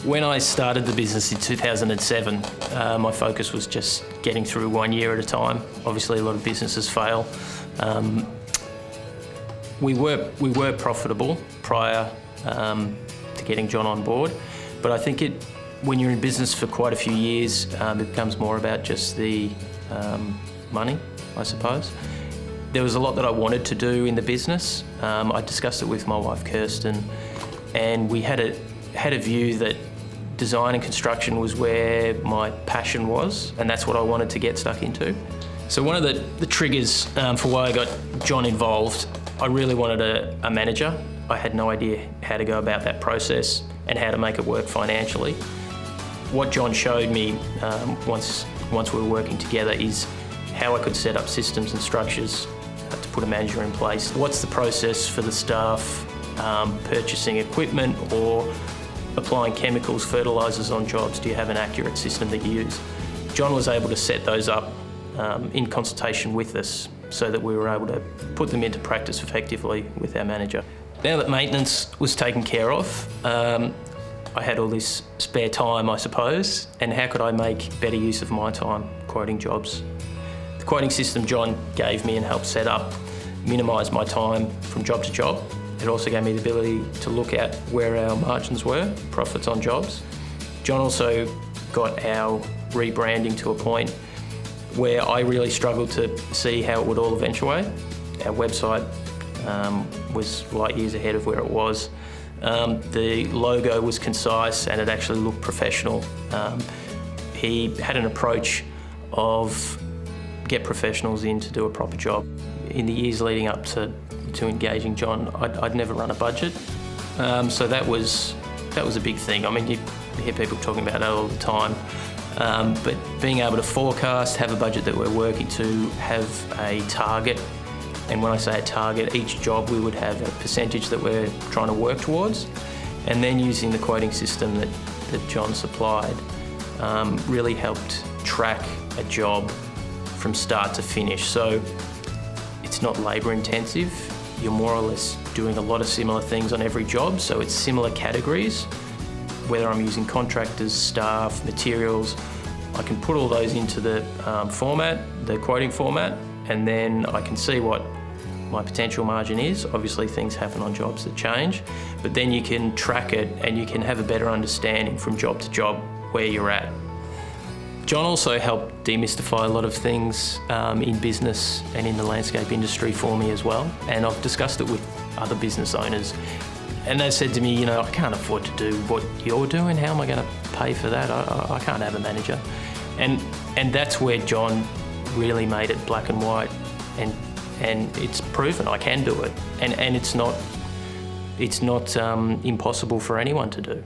When I started the business in 2007, my focus was just getting through 1 year at a time. Obviously, a lot of businesses fail. We were profitable prior to getting John on board, but I think when you're in business for quite a few years, it becomes more about just the money, I suppose. There was a lot that I wanted to do in the business. I discussed it with my wife Kirsten, and we had a view that design and construction was where my passion was, and that's what I wanted to get stuck into. So one of the triggers for why I got John involved, I really wanted a manager. I had no idea how to go about that process and how to make it work financially. What John showed me once we were working together is how I could set up systems and structures to put a manager in place. What's the process for the staff purchasing equipment or applying chemicals, fertilisers on jobs? Do you have an accurate system that you use? John was able to set those up in consultation with us so that we were able to put them into practice effectively with our manager. Now that maintenance was taken care of, I had all this spare time, I suppose, and how could I make better use of my time quoting jobs? The quoting system John gave me and helped set up minimised my time from job to job. It also gave me the ability to look at where our margins were, profits on jobs. John also got our rebranding to a point where I really struggled to see how it would all eventuate. Our website was light years ahead of where it was. The logo was concise and it actually looked professional. He had an approach of get professionals in to do a proper job. In the years leading up to engaging John, I'd never run a budget, so that was a big thing. I mean, you hear people talking about that all the time, but being able to forecast, have a budget that we're working to, have a target, and when I say a target, each job we would have a percentage that we're trying to work towards, and then using the quoting system that John supplied really helped track a job from start to finish. So it's not labour intensive. You're more or less doing a lot of similar things on every job, so it's similar categories. Whether I'm using contractors, staff, materials, I can put all those into the format, the quoting format, and then I can see what my potential margin is. Obviously things happen on jobs that change, but then you can track it and you can have a better understanding from job to job where you're at. John also helped demystify a lot of things in business and in the landscape industry for me as well. And I've discussed it with other business owners. And they said to me, I can't afford to do what you're doing. How am I going to pay for that? I can't have a manager. And that's where John really made it black and white. And it's proven I can do it. And it's not impossible for anyone to do.